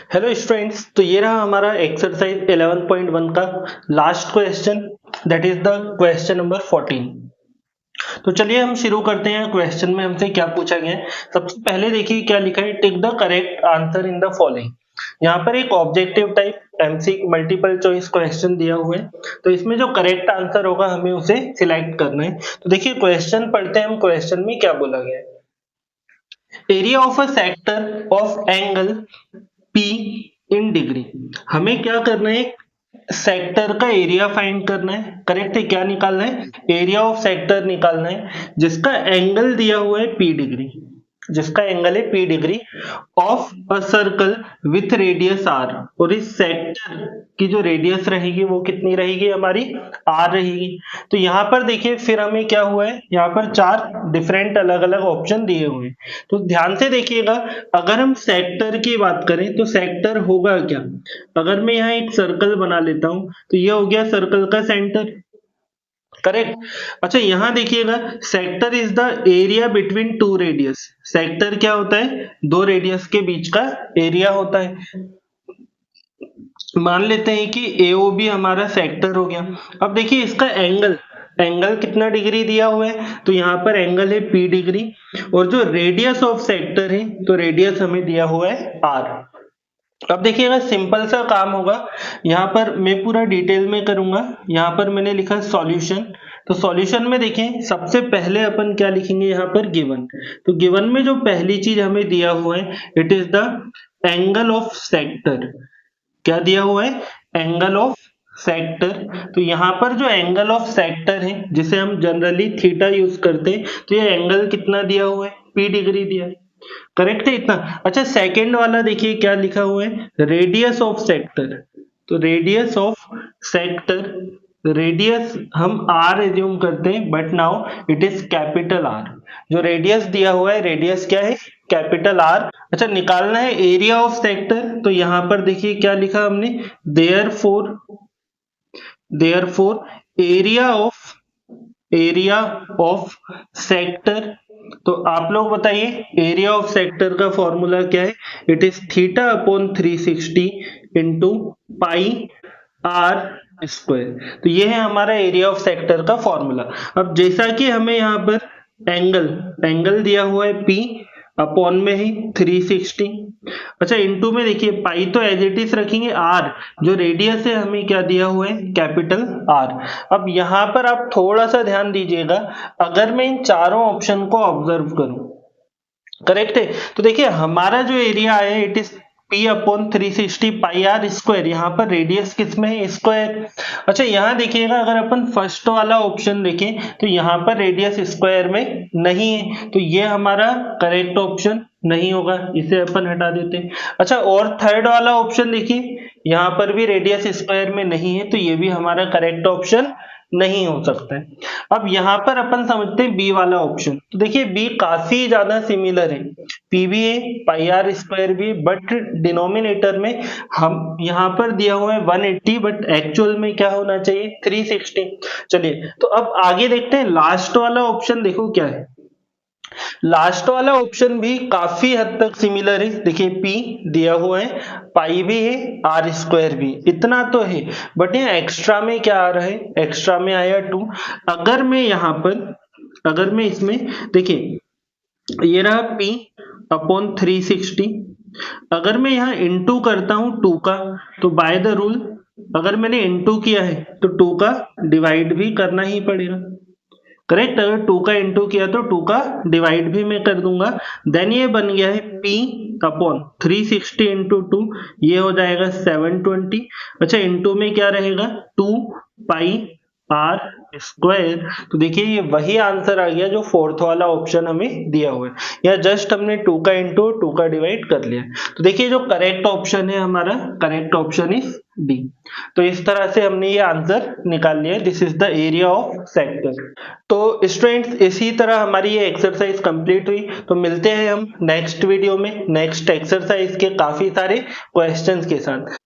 Hello students, तो ये रहा हमारा एक्सरसाइज 11.1 का last question, that is the question number 14। तो चलिए हम शुरू करते हैं। क्वेश्चन में हमसे क्या पूछा गया है। सबसे पहले देखिए क्या लिखा है, tick the correct answer in the following. यहाँ पर एक objective type MC multiple choice question दिया हुआ है, तो इसमें जो करेक्ट आंसर होगा हमें उसे सिलेक्ट करना है। तो देखिए क्वेश्चन पढ़ते हैं हम, क्वेश्चन में क्या बोला गया है। Area of a sector of angle P in degree. हमें क्या करना है, सेक्टर का एरिया फाइंड करना है। करेक्ट है, क्या निकालना है, एरिया ऑफ सेक्टर निकालना है जिसका एंगल दिया हुआ है P डिग्री, जिसका एंगल है P degree of a circle with radius R। और इस सेक्टर की जो रेडियस रहेगी वो कितनी रहेगी, हमारी R रहेगी। तो यहाँ पर देखिए फिर हमें क्या हुआ है, यहाँ पर चार डिफरेंट अलग अलग ऑप्शन दिए हुए हैं। तो ध्यान से देखिएगा, अगर हम सेक्टर की बात करें तो सेक्टर होगा क्या। अगर मैं यहाँ एक सर्कल बना लेता हूं तो ये हो गया सर्कल का सेंटर। करेक्ट। अच्छा यहाँ देखिएगा, sector is the area between two radius. Sector क्या होता है, दो रेडियस के बीच का एरिया होता है। मान लेते हैं कि AOB हमारा सेक्टर हो गया। अब देखिए इसका एंगल, एंगल कितना डिग्री दिया हुआ है, तो यहाँ पर एंगल है P डिग्री। और जो रेडियस ऑफ सेक्टर है, तो रेडियस हमें दिया हुआ है R। अब देखिएगा सिंपल सा काम होगा, यहाँ पर मैं पूरा डिटेल में करूंगा। यहाँ पर मैंने लिखा सॉल्यूशन। तो सॉल्यूशन में देखें, सबसे पहले अपन क्या लिखेंगे, यहाँ पर गिवन। तो गिवन में जो पहली चीज हमें दिया हुआ है, it is the angle of sector. क्या दिया हुआ है, एंगल ऑफ सेक्टर। तो यहाँ पर जो एंगल ऑफ सेक्टर है, जिसे हम जनरली थीटा यूज करते हैं, तो ये एंगल कितना दिया हुआ है, P डिग्री दिया है। करेक्ट है इतना। अच्छा सेकंड वाला देखिए क्या लिखा हुआ है, रेडियस ऑफ सेक्टर। तो रेडियस ऑफ सेक्टर, रेडियस हम R एज्यूम करते हैं, but now it is capital R। जो रेडियस दिया हुआ है, रेडियस क्या है, कैपिटल R। अच्छा निकालना है एरिया ऑफ सेक्टर। तो यहां पर देखिए क्या लिखा हमने, देयरफॉर एरिया ऑफ सेक्टर। तो आप लोग बताइए एरिया ऑफ सेक्टर का फॉर्मूला क्या है, it is theta upon 360 into pi R square. तो ये है हमारा एरिया ऑफ सेक्टर का फॉर्मूला। अब जैसा कि हमें यहाँ पर एंगल दिया हुआ है P, अपॉन में ही 360। अच्छा इनटू में देखिए पाई तो एज इट इज रखेंगे, R जो रेडियस है हमें क्या दिया हुआ है, कैपिटल R। अब यहाँ पर आप थोड़ा सा ध्यान दीजिएगा, अगर मैं इन चारों ऑप्शन को ऑब्जर्व करूं, करेक्ट है, तो देखिए हमारा जो एरिया है it is P upon 360 pi R square. यहाँ पर रेडियस किस में है, स्क्वायर। अच्छा यहाँ देखिएगा, अगर अपन फर्स्ट वाला ऑप्शन देखें तो यहाँ पर रेडियस स्क्वायर में नहीं है, तो ये हमारा करेक्ट ऑप्शन नहीं होगा, इसे अपन हटा देते हैं। अच्छा और थर्ड वाला ऑप्शन देखिए, यहाँ पर भी रेडियस स्क्वायर में नहीं है, तो ये भी हमारा करेक्ट ऑप्शन नहीं हो सकता है। अब यहाँ पर अपन समझते हैं बी वाला ऑप्शन। तो देखिए बी काफी ज्यादा सिमिलर है, P भी है, पाई R स्क्वायर भी, बट डिनोमिनेटर में हम यहाँ पर दिया हुआ है 180, बट एक्चुअल में क्या होना चाहिए, 360। चलिए तो अब आगे देखते हैं, लास्ट वाला ऑप्शन देखो क्या है। लास्ट वाला ऑप्शन भी काफी हद तक सिमिलर है। देखिए P दिया हुआ है, पाई भी है, R स्क्वायर भी, इतना तो है, बट यहाँ एक्स्ट्रा में क्या आ रहा है, एक्स्ट्रा में आया 2। अगर मैं यहाँ पर, अगर मैं इसमें देखिए ये रहा P अपॉन 360। अगर मैं यहाँ इनटू करता हूं 2 का, तो बाय द रूल अगर मैंने इनटू किया है तो 2 का डिवाइड भी करना ही पड़ेगा। करेक्ट, अगर 2 का इंटू किया तो 2 का डिवाइड भी मैं कर दूंगा। देन ये बन गया है P अपॉन 360 इंटू 2, ये हो जाएगा 720। अच्छा इंटू में क्या रहेगा, 2 पाई R स्क्वायर। तो देखिए ये वही आंसर आ गया जो फोर्थ वाला ऑप्शन हमें दिया हुआ है, या जस्ट हमने 2 का इंटू 2 का डिवाइड कर लिया। तो देखिए जो करेक्ट ऑप्शन है हमारा, करेक्ट ऑप्शन इज डी। तो इस तरह से हमने ये आंसर निकाल लिया, this is the area of sector. तो स्टूडेंट्स इसी तरह हमारी ये एक्सरसाइज कंप्लीट हुई। तो मिलते हैं हम नेक्स्ट वीडियो में नेक्स्ट एक्सरसाइज के काफी सारे क्वेश्चंस के साथ।